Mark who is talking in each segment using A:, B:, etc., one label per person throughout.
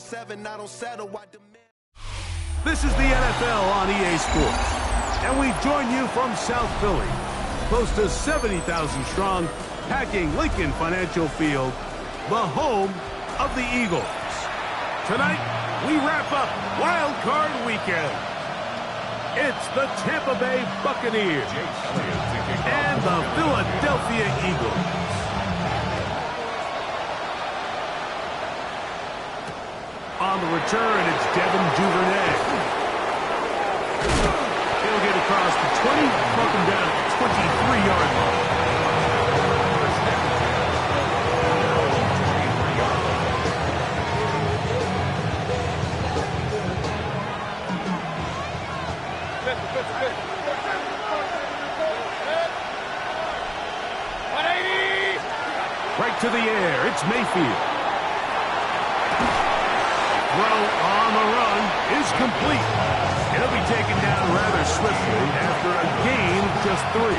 A: 24/7, I don't settle. I demand.
B: This is the NFL on EA Sports, and we join you from South Philly, close to 70,000 strong, packing Lincoln Financial Field, the home of the Eagles. Tonight, we wrap up Wild Card Weekend. It's the Tampa Bay Buccaneers and the Philadelphia Eagles. On the return, it's Devin Duvernay. He'll get across the 20, knock him down at the 23-yard line. Right to the air, it's Mayfield. Throw on the run is complete. He'll be taken down rather swiftly after a gain of just 3.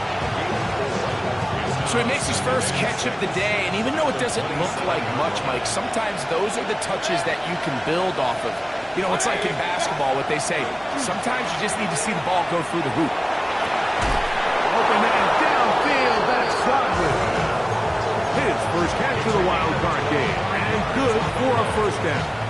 C: So he makes his first catch of the day, and even though it doesn't look like much, Mike, sometimes those are the touches that you can build off of. You know, it's like in basketball, what they say, sometimes you just need to see the ball go through the hoop.
B: Open man downfield, that's Godwin. His first catch of the wild card game, and good for a first down.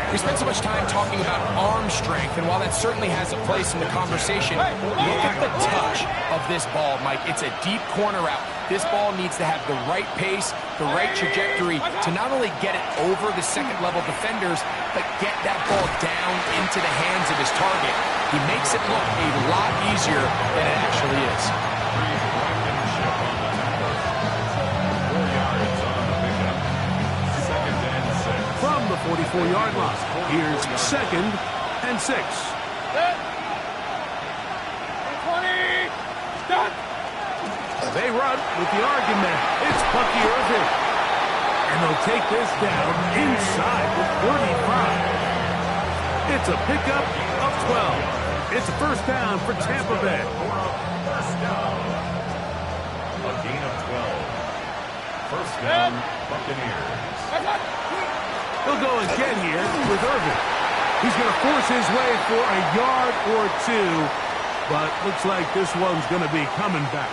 C: We spent so much time talking about arm strength, and while that certainly has a place in the conversation, look at the touch of this ball, Mike. It's a deep corner route. This ball needs to have the right pace, the right trajectory to not only get it over the second-level defenders, but get that ball down into the hands of his target. He makes it look a lot easier than it actually is.
B: From the 44-yard line, here's 2nd and 6. They run with the argument. It's Bucky Irving. And they'll take this down inside the 35. It's a pickup of 12. It's a first down for Tampa Bay.
D: A gain of 12. First down, Buccaneers.
B: He'll go again here with Irving. He's going to force his way for a yard or 2, but looks like this one's going to be coming back.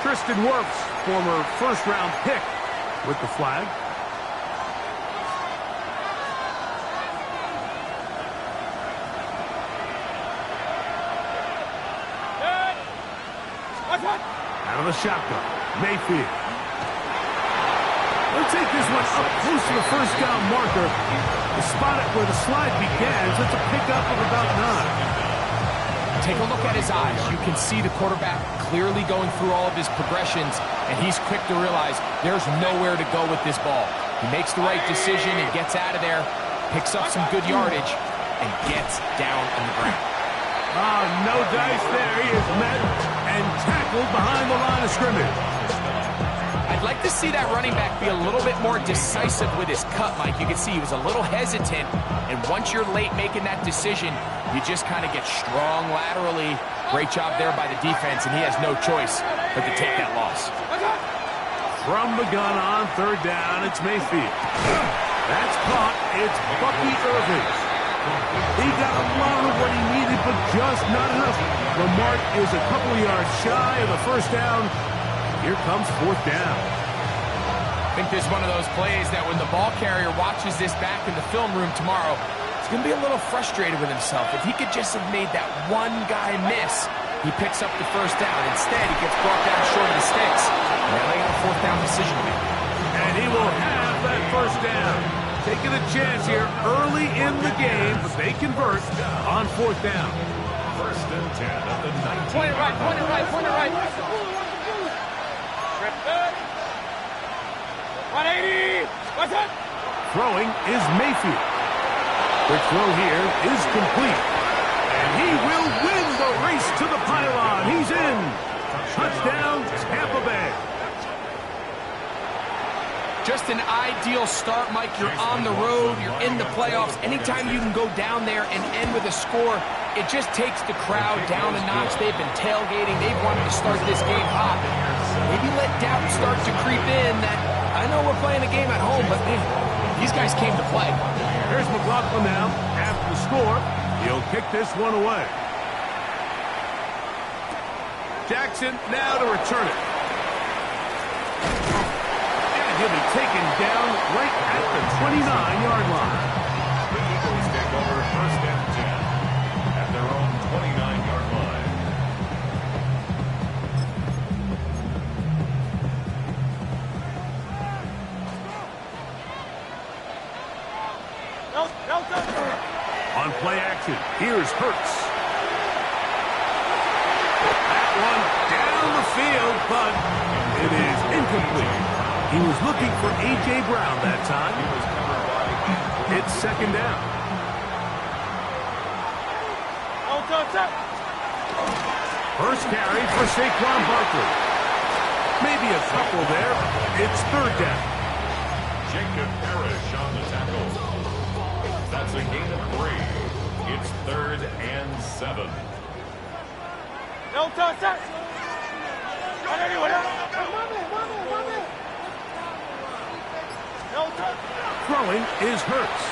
B: Tristan Wirfs, former first-round pick, with the flag. Out of the shotgun, Mayfield. They'll take this one up close to the first down marker. The spot it where the slide begins. It's a pickup of about 9.
C: Take a look at his eyes. You can see the quarterback clearly going through all of his progressions, and he's quick to realize there's nowhere to go with this ball. He makes the right decision and gets out of there, picks up some good yardage, and gets down on the ground.
B: No dice there. He is met and tackled behind the line of scrimmage.
C: I'd like to see that running back be a little bit more decisive with his cut, Mike. You can see he was a little hesitant, and once you're late making that decision, you just kind of get strong laterally. Great job there by the defense, and he has no choice but to take that loss.
B: From the gun on 3rd down, it's Mayfield. That's caught. It's Bucky Irving. He got a lot of what he needed, but just not enough. The mark is a couple of yards shy of the first down. Here comes 4th down.
C: I think this is one of those plays that when the ball carrier watches this back in the film room tomorrow, he's going to be a little frustrated with himself. If he could just have made that one guy miss, he picks up the first down. Instead, he gets brought down short of the sticks. Now they got a 4th down decision to make.
B: And he will have that first down. Taking a chance here early in the game, but they convert on 4th down.
D: 1st and 10 at the 19.
E: Point it right, point it right, point it right. 180. What's up?
B: Throwing is Mayfield. The throw here is complete. And he will win the race to the pylon. He's in. Touchdown, Tampa Bay.
C: Just an ideal start, Mike. You're on the road. You're in the playoffs. Anytime you can go down there and end with a score, it just takes the crowd down a notch. They've been tailgating. They've wanted to start this game hot. Maybe let doubt start to creep in that I know we're playing a game at home, but man, These guys came to play.
B: Here's McLaughlin now. After the score, he'll kick this one away. Jackson now to return it. And he'll be taken down right at the 29-yard line.
D: The Eagles take over first and 10 at their own 29-yard line.
B: On play action, here's Hurts. That one down the field, but it is incomplete. He was looking for A.J. Brown that time. It's second down. First carry for Saquon Barkley. Maybe a couple there. It's third down.
D: Jacob Parrish on the tackle. That's a gain of 3. It's 3rd and 7.
B: Throwing is Hurts.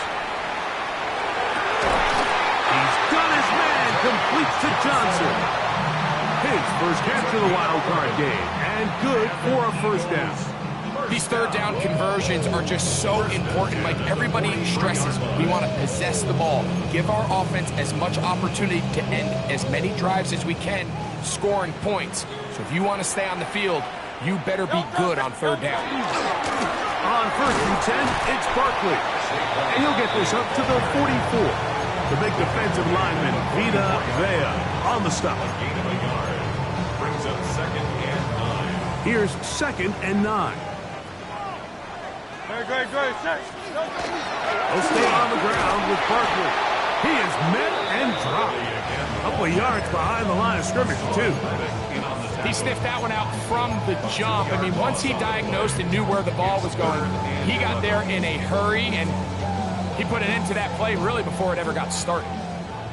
B: He's got his man, complete to Johnson. His first catch of the wild card game, and good for a first down.
C: These third down conversions are just so important. Like everybody stresses, we want to possess the ball, give our offense as much opportunity to end as many drives as we can, scoring points. So if you want to stay on the field, you better be good on third down.
B: On first and 10, it's Barkley. And he'll get this up to the 44. The big defensive lineman, Vita Vea, on the stop.
D: Gain of a yard. Brings up 2nd and 9.
B: Here's 2nd and 9. He'll stay on the ground with Barkley. He is met and dropped. A couple of yards behind the line of scrimmage, too.
C: He sniffed that one out from the jump. I mean, once he diagnosed and knew where the ball was going, he got there in a hurry, and he put an end to that play really before it ever got started.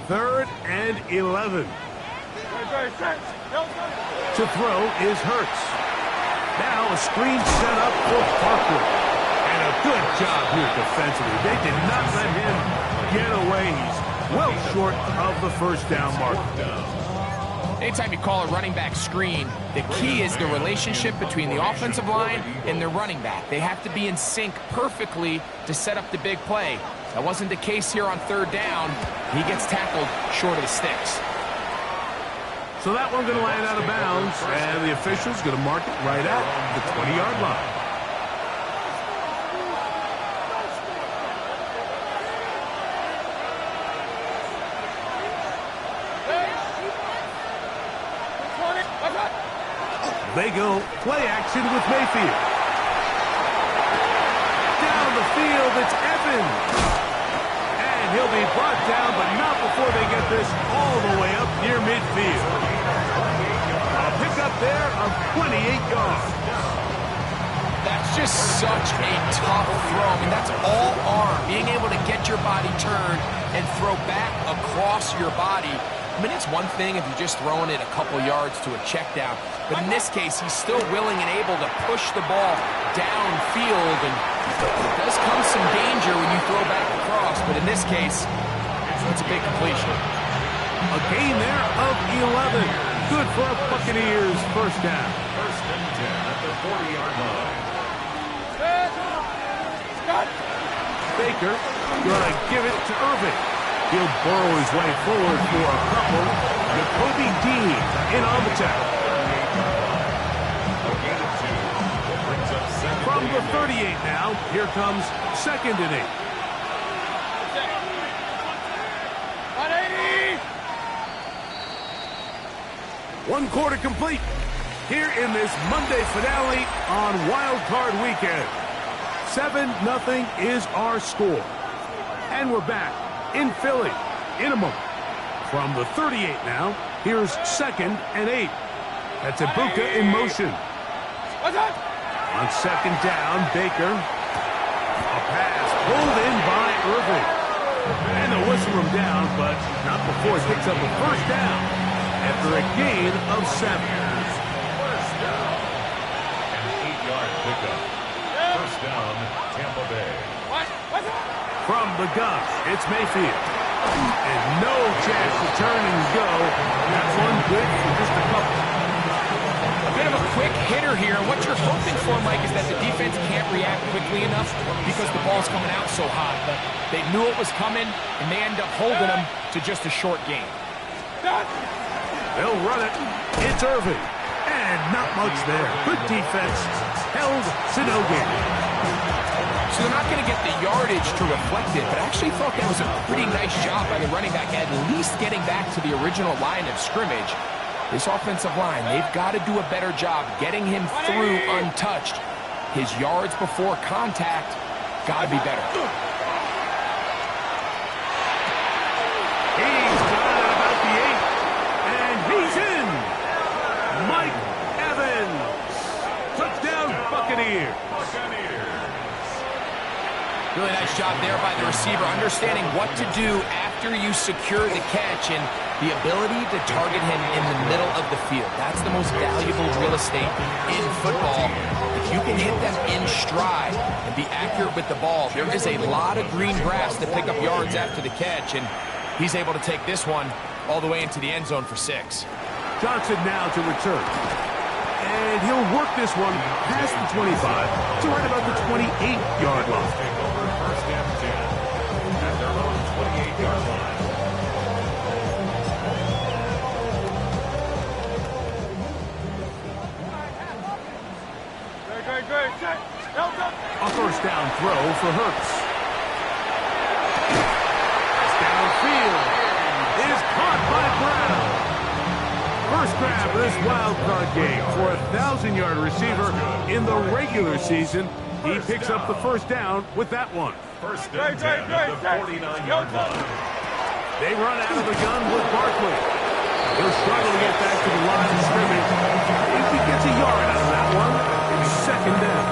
B: 3rd and 11. To throw is Hurts. Now a screen set up for Barkley. And a good job here defensively. They did not let him get away. He's well short of the first down mark.
C: Anytime you call a running back screen, the key is the relationship between the offensive line and the running back. They have to be in sync perfectly to set up the big play. That wasn't the case here on third down. He gets tackled short of the sticks.
B: So that one's going to land out of bounds, and the official's going to mark it right at the 20-yard line. They go play action with Mayfield. Down the field, it's Evans. And he'll be brought down, but not before they get this all the way up near midfield. A pickup there of 28 yards.
C: That's just such a tough throw. I mean, that's all arm. Being able to get your body turned and throw back across your body. I mean, it's one thing if you're just throwing it a couple yards to a check down, but in this case, he's still willing and able to push the ball downfield, and it does come some danger when you throw back across, but in this case, it's a big completion.
B: A gain there of 11. Good for a Buccaneers first down.
D: First and 10 at the 40-yard line.
B: Baker gonna give it to Irving. He'll burrow his way forward for a couple. Jacoby Dean in on the tackle. From the 38 now, here comes 2nd and 8.
E: 180.
B: 1 quarter complete here in this Monday finale on Wild Card Weekend. 7-0 is our score. And we're back in Philly in a moment. From the 38 now, here's 2nd and 8. That's Ibuka in motion. On 2nd down, Baker. A pass pulled in by Irving. And they'll whistle him down, but not before he picks up a first down after a gain of 7.
D: First down. An 8-yard pickup. First down, Tampa Bay.
B: the gun. It's Mayfield. And no chance to turn and go. That's one good for just a couple.
C: A bit of a quick hitter here. What you're hoping for, Mike, is that the defense can't react quickly enough because the ball's coming out so hot. But they knew it was coming, and they end up holding them to just a short game.
B: They'll run it. It's Irving. And not much there. Good defense. Held to no gain.
C: So they're not going to get the yardage to reflect it, but I actually thought that was a pretty nice job by the running back, at least getting back to the original line of scrimmage. This offensive line, they've got to do a better job getting him through untouched. His yards before contact got to be better.
B: He's got it about the 8, and he's in. Mike Evans. Touchdown, Buccaneers.
C: Really nice job there by the receiver, understanding what to do after you secure the catch and the ability to target him in the middle of the field. That's the most valuable real estate in football. If you can hit them in stride and be accurate with the ball, there is a lot of green grass to pick up yards after the catch, and he's able to take this one all the way into the end zone for 6.
B: Johnson now to return. And he'll work this one past the 25 to right about the 28-yard line.
D: First and 10 at their own 28-yard line.
B: A first down throw for Hurts. Downfield is caught by Brown. First grab of this wild card game for a 1,000-yard receiver in the regular season. He picks up the first down with that one.
D: First and 10 at the 49-yard line.
B: They run out of the gun with Barkley. He'll struggle to get back to the line of scrimmage. If he gets a yard out of that one, it's second down.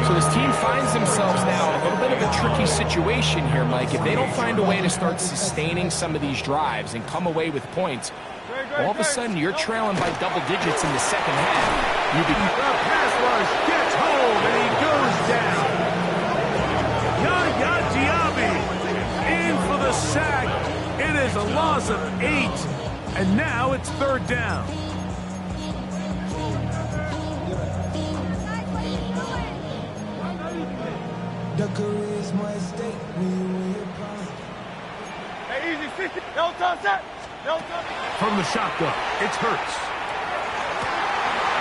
C: So this team finds themselves now in a little bit of a tricky situation here, Mike. If they don't find a way to start sustaining some of these drives and come away with points, all of a sudden you're trailing by double digits in the second half.
B: The pass rush gets home and he goes down. Yaya Diaby in for the sack. It is a loss of 8, and now it's third down.
F: The career is my stake when you win your prime.
E: Hey, easy, 60. No touch that. No touch.
B: From the shotgun, it's Hurts.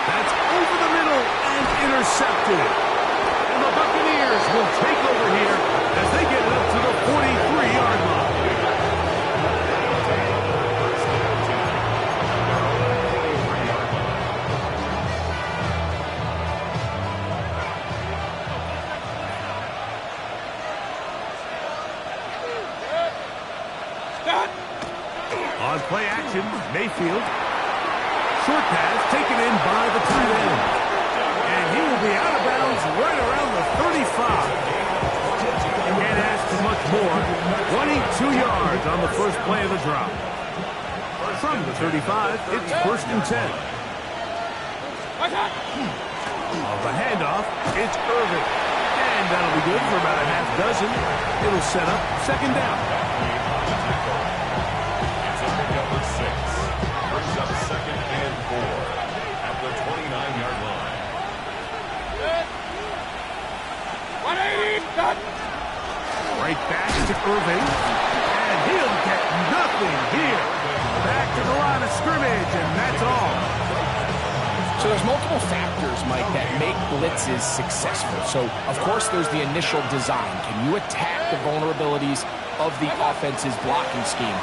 B: That's over the middle and intercepted. And the Buccaneers will take over here as they get it up to the 43-yard line. On play action, Mayfield. Short pass taken in by the tight end. And he will be out of bounds right around the 35. Can't ask for much more. 22 yards on the first play of the drop. From the 35, it's first and 10. On the handoff, it's Irving. And that'll be good for about a half dozen. It'll set up second down.
D: Number 6 brings up second and 4 at the 29-yard line.
E: 180.
B: Right back to Irving. And he'll get nothing here. Back to the line of scrimmage, and that's all.
C: So there's multiple factors, Mike, that make blitzes successful. So, of course, there's the initial design. Can you attack the vulnerabilities of the offense's blocking scheme?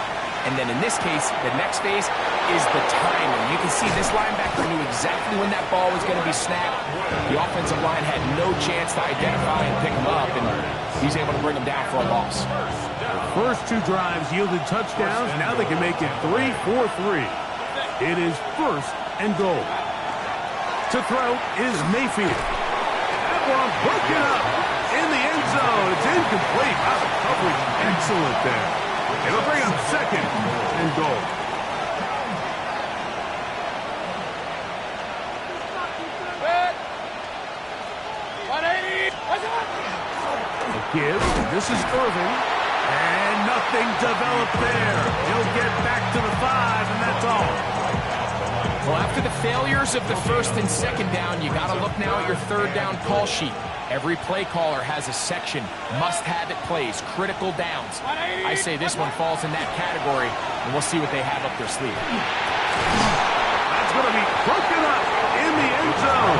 C: And then in this case, the next phase is the timing. You can see this linebacker knew exactly when that ball was going to be snapped. The offensive line had no chance to identify and pick him up, and he's able to bring him down for a loss.
B: The first 2 drives yielded touchdowns. Now they can make it 3-4-3. It is first and goal. To throw is Mayfield. That one broken up in the end zone. It's incomplete. Out of coverage. Excellent there. It'll bring up second and goal. give. This is Irving. And nothing developed there. He'll get back to the 5, and that's all.
C: Well, after the failures of the first and second down, you got to look now at your third down call sheet. Every play caller has a section, must-have-it plays, critical downs. I say this one falls in that category, and we'll see what they have up their sleeve.
B: That's going to be broken up in the end zone.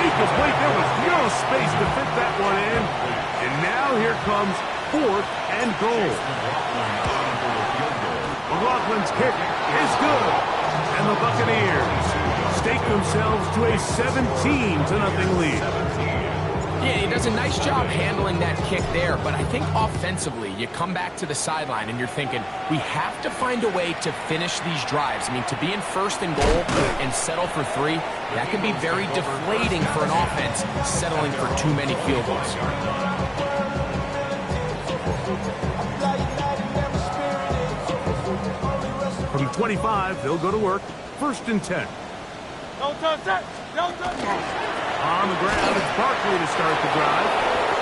B: Incomplete. There was no space to fit that one in. And now here comes 4th and goal. McLaughlin's kick is good. And the Buccaneers stake themselves to a 17-0 lead.
C: Yeah, he does a nice job handling that kick there, but I think offensively, you come back to the sideline and you're thinking, we have to find a way to finish these drives. I mean, to be in 1st and goal and settle for 3, that can be very deflating for an offense settling for too many field goals.
B: From the 25, they'll go to work. 1st and 10.
E: No touch that. No touch.
B: On the ground, it's Barkley to start the drive.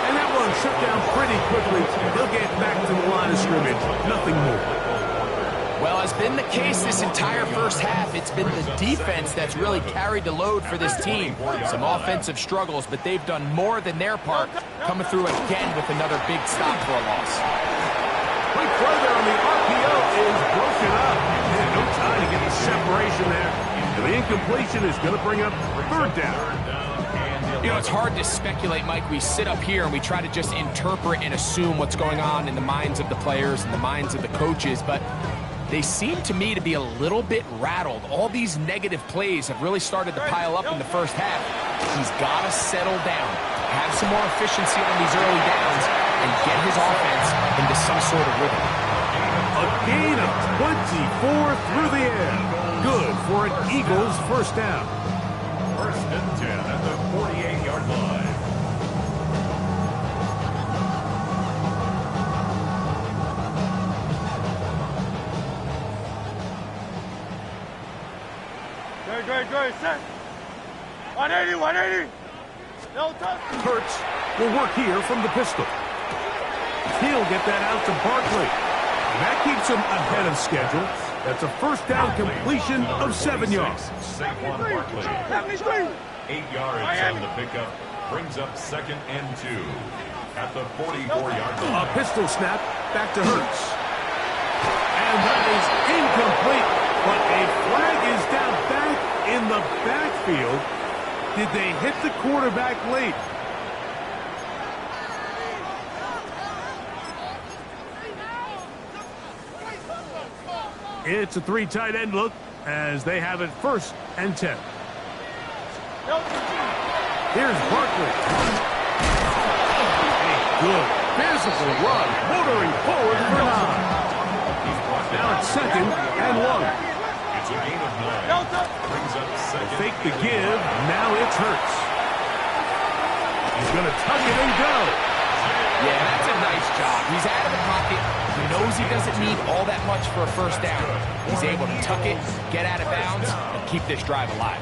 B: And that one shut down pretty quickly. He'll get back to the line of scrimmage. Nothing more.
C: Well, as been the case this entire first half, it's been the defense that's really carried the load for this team. Some offensive struggles, but they've done more than their part, coming through again with another big stop for a loss.
B: Quick throw there on the RPO is broken up. And no time to get the separation there. And the incompletion is going to bring up 3rd down.
C: You know, it's hard to speculate, Mike. We sit up here and we try to just interpret and assume what's going on in the minds of the players and the minds of the coaches, but they seem to me to be a little bit rattled. All these negative plays have really started to pile up in the first half. He's got to settle down, have some more efficiency on these early downs, and get his offense into some sort of rhythm.
B: A gain of 24 through the air. Good for an Eagles first down.
D: 1st and 10 at the 48-yard line.
E: Great, set. 180, 180. No touch.
B: Hurts will work here from the pistol. He'll get that out to Barkley. And that keeps him ahead of schedule. That's a 1st down completion of 7 yards.
D: Saquon Barkley.
E: 73.
D: 8 yards on the pickup. Brings up 2nd and 2 at the 44-yard line.
B: A pistol snap back to Hurts. And that is incomplete. But a flag is down back in the backfield. Did they hit the quarterback late? It's a 3 tight end look as they have it 1st and 10. Here's Barkley. A good physical run, motoring forward for 9. Now it's 2nd and 1.
D: It's a gain of 9. Brings up 2nd.
B: Fake the give. Now it's Hurts. He's going to tuck it and go.
C: Yeah, that's a nice job. He's out of the pocket. He knows he doesn't need all that much for a 1st down. He's able to tuck it, get out of bounds, and keep this drive alive.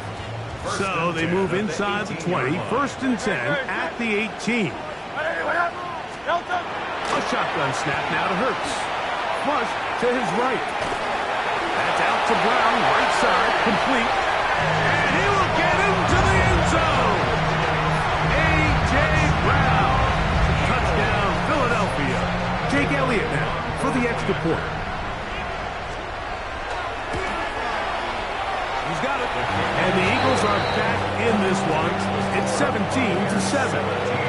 B: So they move inside the 20. 1st and 10 at the 18. A shotgun snap now to Hurts. Flush to his right. That's out to Brown, right side, complete. And he will get into the end zone. A.J. Brown. Touchdown, Philadelphia. Jake Elliott now for the extra point. He's got it. And the Eagles are back in this one. It's 17-7.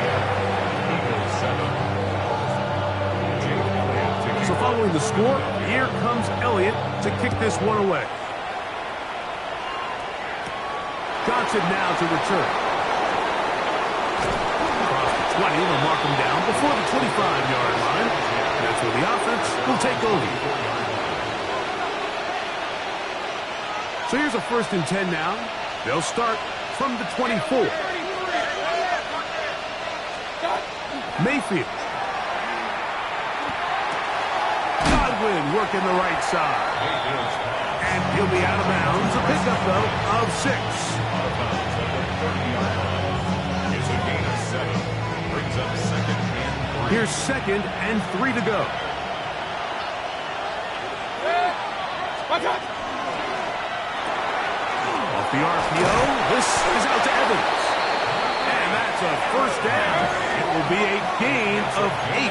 B: So following the score, here comes Elliott to kick this one away. Johnson now to return. Across the 20, they'll mark him down before the 25-yard line. That's where the offense will take over. So here's a 1st and 10 now. They'll start from the 24. Mayfield. Working the right side. And he'll be out of bounds. A pickup, though, of 6.
D: It's a gain of 7. Brings up 2nd and
B: Here's 2nd and 3 to go. Off the RPO, this is out to Evans. And that's a first down. It will be a gain of 8.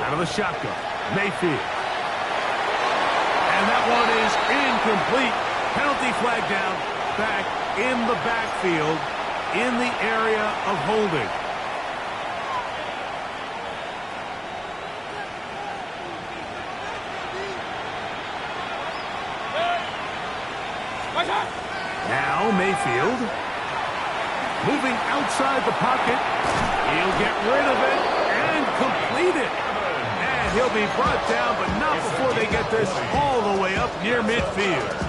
B: Out of the shotgun, Mayfield. And that one is incomplete. Penalty flag down, back in the backfield, in the area of holding. Now Mayfield, moving outside the pocket. He'll get rid of it and complete it. And he'll be brought down, but not before they get this all the way up near midfield.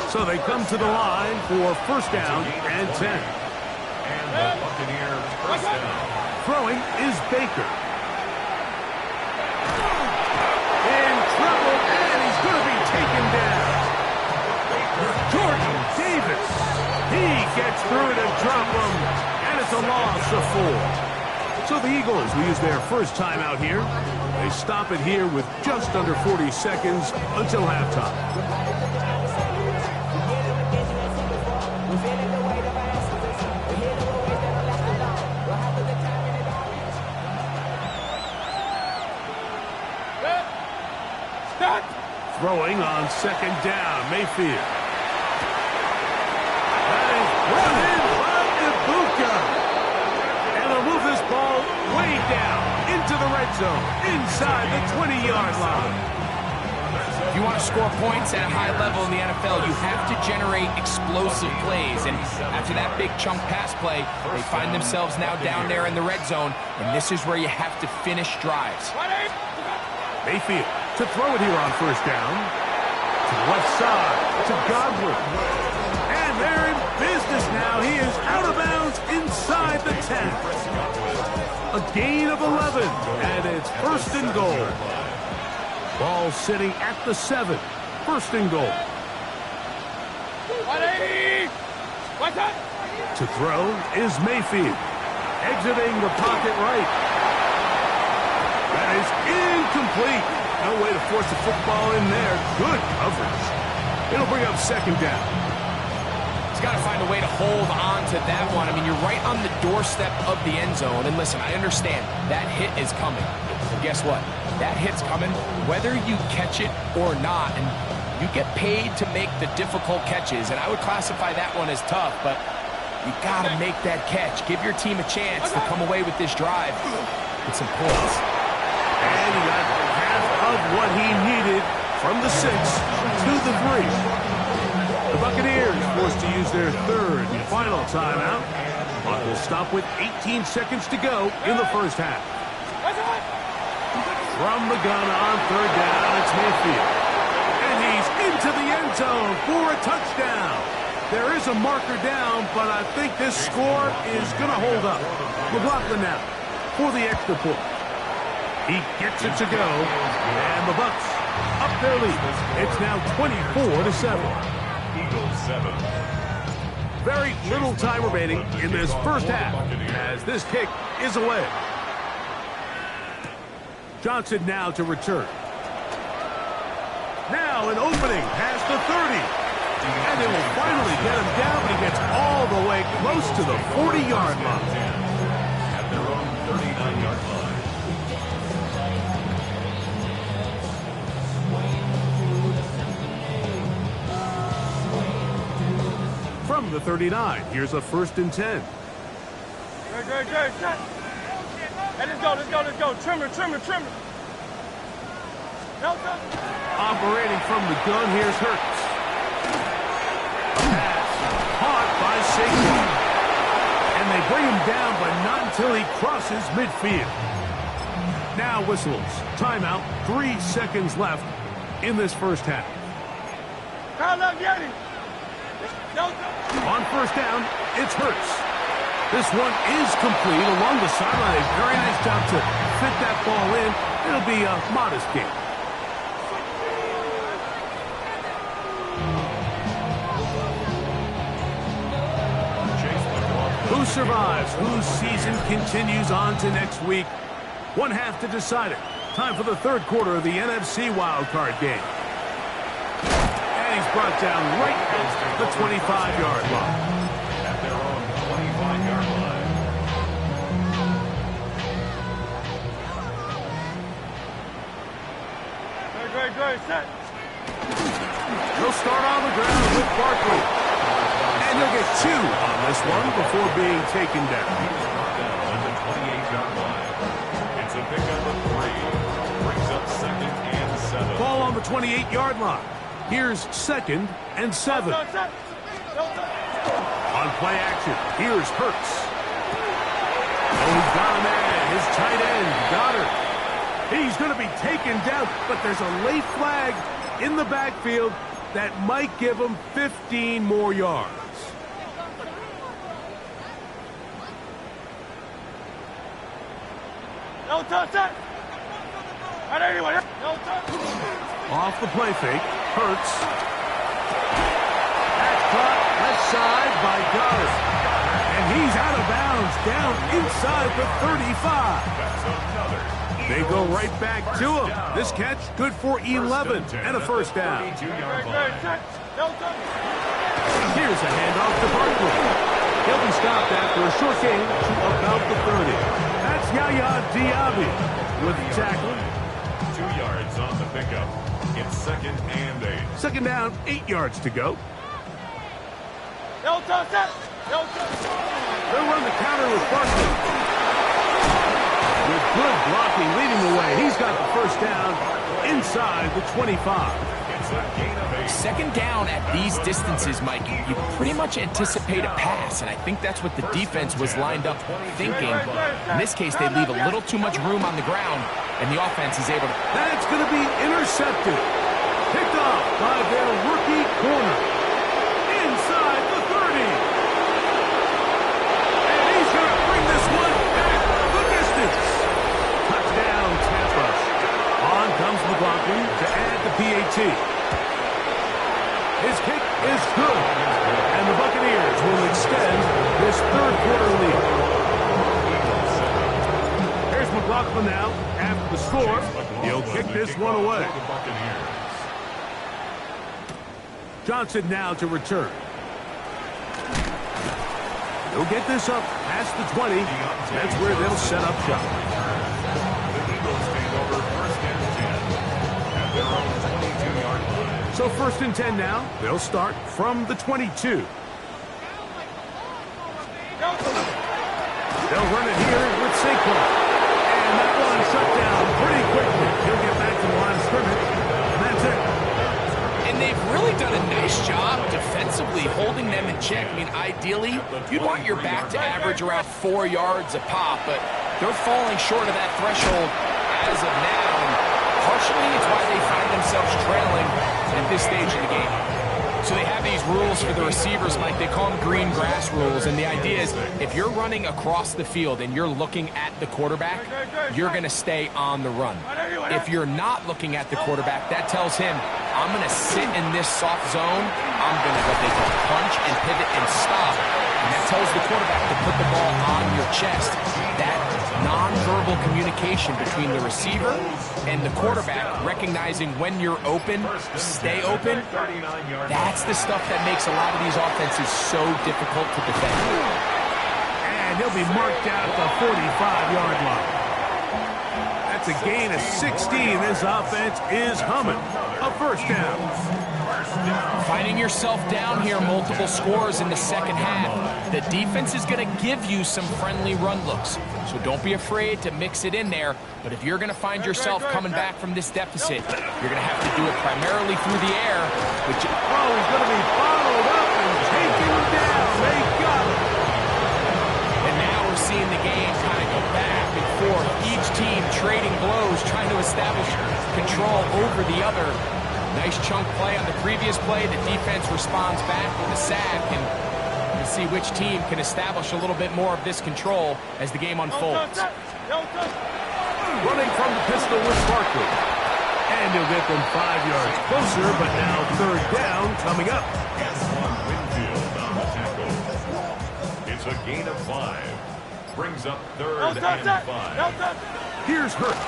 B: So they come to the line for first down and 10.
D: And the Buccaneers first down.
B: Throwing is Baker. In trouble, and he's going to be taken down. Jordan Davis. He gets through to drop him, and it's a loss of 4. So the Eagles will use their first time out here. They stop it here with just under 40 seconds until halftime. Throwing on 2nd down, Mayfield. That is brought in by Ibuka. And they'll move this ball way down into the red zone, inside the 20-yard line.
C: If you want to score points at a high level in the NFL, you have to generate explosive plays. And after that big chunk pass play, they find themselves now down there in the red zone. And this is where you have to finish drives.
B: Mayfield to throw it here on first down. To the left side, to Godwin. And they're in business now. He is out of bounds inside the 10. A gain of 11, and it's first and goal. Ball sitting at the 7. First and goal. To throw is Mayfield. Exiting the pocket right. That is incomplete. No way to force the football in there. Good coverage. It'll bring up 2nd down.
C: He's got to find a way to hold on to that one. I mean, you're right on the doorstep of the end zone. And listen, I understand that hit is coming. But guess what? That hit's coming whether you catch it or not. And you get paid to make the difficult catches. And I would classify that one as tough, but you got to make that catch. Give your team a chance to come away with this drive with some points.
B: And he got half of what he needed from the 6 to the 3. The Buccaneers forced to use their 3rd and final timeout. Clock will stop with 18 seconds to go in the first half. From the gun on 3rd down, it's Mayfield. And he's into the end zone for a touchdown. There is a marker down, but I think this score is going to hold up. McLaughlin now for the extra point. He gets it to go, and the Bucs up their lead. It's now 24-7.
D: Eagles 7.
B: Very little time remaining in this first half as this kick is away. Johnson now to return. Now an opening past the 30. And they will finally get him down, but he gets all the way close to the 40-yard line.
D: At their own 39-yard line.
B: From the 39, here's a 1st and 10.
E: Good. Set. Hey, let's go. Trimmer. Delta.
B: Operating from the gun, here's Hurts. Pass caught by Saquon. And they bring him down, but not until he crosses midfield. Now whistles. Timeout. 3 seconds left in this first half.
E: Kyle up, Yeti.
B: On first down, it's Hurts. This one is complete along the sideline. A very nice job to fit that ball in. It'll be a modest gain. Who survives? Whose season continues on to next week? One half to decide it. Time for the third quarter of the NFC wildcard game. And he's brought down right at the 25-yard line.
D: At their own 25-yard line.
E: Great, set.
B: He'll start on the ground with Barkley. And he'll get 2 on this one before being taken down.
D: He's brought down at the 28-yard line. It's a pickup of 3. Brings up 2nd and 7.
B: Ball on the 28-yard line. Here's 2nd and 7. On play action, here's Hurts. Oh, he's got a man. His tight end, Goddard. He's going to be taken down, but there's a late flag in the backfield that might give him 15 more yards. Off the play fake, Hurts. That's caught left side by Goddard. And he's out of bounds, down inside the 35.
D: That's another.
B: They go right back to him. This catch good for 11 and a first down.
D: 32-yard line.
B: Here's a handoff to Barkley. He'll be stopped after a short gain to about the 30. That's Yaya Diaby with the tackle.
D: 2 yards on the pickup. It's 2nd and 8.
B: Second down, 8 yards to go. They'll run the counter with Barkley. With good blocking leading the way, he's got the first down inside the 25.
D: It's a gain of 8.
C: Second down at these distances, Mike, you pretty much anticipate a pass, and I think that's what the defense was lined up thinking. In this case, they leave a little too much room on the ground, and the offense is able to...
B: That's going to be intercepted. Picked off by their rookie corner. Inside the 30. And he's going to bring this one back the distance. Touchdown, Tampa. On comes McLaughlin to add the PAT. His kick is good. And the Buccaneers will extend this third quarter lead. Here's McLaughlin now. After the score, he'll kick this one away. Johnson now to return. He'll get this up past the 20. That's where they'll set up shop.
D: The Eagles take over 1st and 10 at their own 22-yard line.
B: So 1st and 10 now. They'll start from the 22. They'll run it here with Saquon. And that one shut down pretty quickly. He'll get back to the line of scrimmage. And that's it.
C: And they've really done a nice job defensively holding them in check. I mean, ideally, you'd want your back to average around 4 yards a pop, but they're falling short of that threshold as of now. And partially, it's why they find themselves trailing at this stage of the game. So they have these rules for the receivers, Mike. They call them green grass rules. And the idea is if you're running across the field and you're looking at the quarterback, you're going to stay on the run. If you're not looking at the quarterback, that tells him, I'm going to sit in this soft zone. I'm going to what they call punch and pivot and stop. And that tells the quarterback to put the ball on your chest. That nonverbal communication between the receiver and the quarterback, recognizing when you're open, stay open, that's the stuff that makes a lot of these offenses so difficult to defend.
B: And he'll be marked out at the 45-yard line. That's a gain of 16. This offense is humming. A first down.
C: Finding yourself down here, multiple scores in the second half. The defense is going to give you some friendly run looks. So don't be afraid to mix it in there. But if you're going to find yourself coming back from this deficit, you're going to have to do it primarily through the air. Which,
B: oh, he's going to be followed up and taken down. They got him.
C: And now we're seeing the game kind of go back and forth. Each team trading blows, trying to establish control over the other. Nice chunk play on the previous play. The defense responds back with a sack, and we'll see which team can establish a little bit more of this control as the game unfolds.
B: Running from the pistol with Barkley. And he'll get them 5 yards closer, but now third down coming up.
D: Winfield on the tackle. It's It's a gain of 5. Brings up third and 5.
B: Here's Hurts.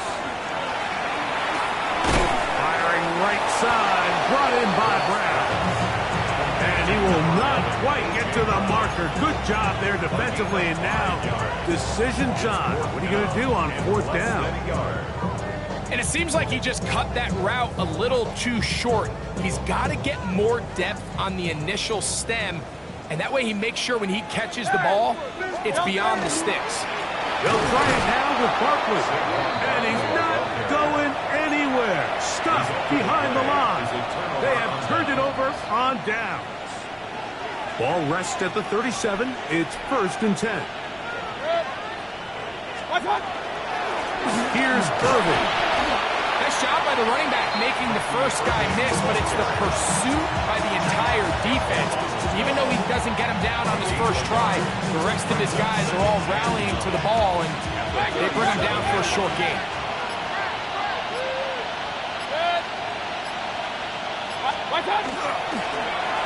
B: Firing right side, brought in by Brown. And he will not quite get to the marker. Good job there defensively. And now, decision time. What are you going to do on 4th down?
C: And it seems like he just cut that route a little too short. He's got to get more depth on the initial stem, and that way he makes sure when he catches the ball, it's beyond the sticks.
B: They'll try it now with Barkley, and he's not going anywhere. Stuck behind the line. They have turned it over on downs. Ball rests at the 37. It's 1st and 10. Here's Irvin.
C: Nice job by the running back making the first guy miss, but it's the pursuit by the entire defense. Even though he doesn't get him down on his first try, the rest of his guys are all rallying to the ball, and they bring him down for a short gain.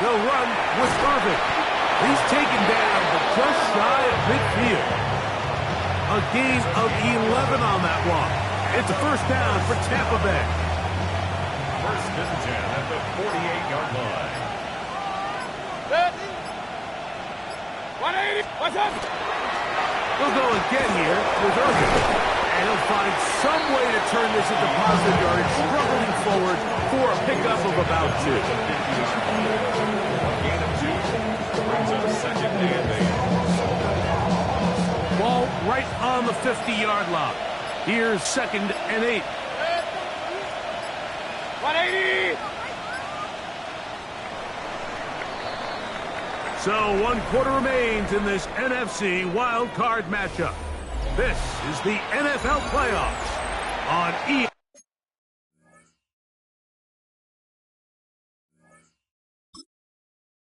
B: They'll run with Irvin. He's taken down, but just shy of midfield. A gain of 11 on that one. It's a 1st down for Tampa Bay.
D: 1st and 10 at the 48-yard line.
E: 180. What's up?
B: He'll go again here with Irvin. And he'll find some way to turn this into positive yards, struggling forward for a pickup of about 2.
D: Gain of 2. Brings up 2nd and 8.
B: Ball right on the 50-yard line. Here's 2nd and 8.
E: 180.
B: So 1 quarter remains in this NFC wild card matchup. This is the NFL playoffs on E.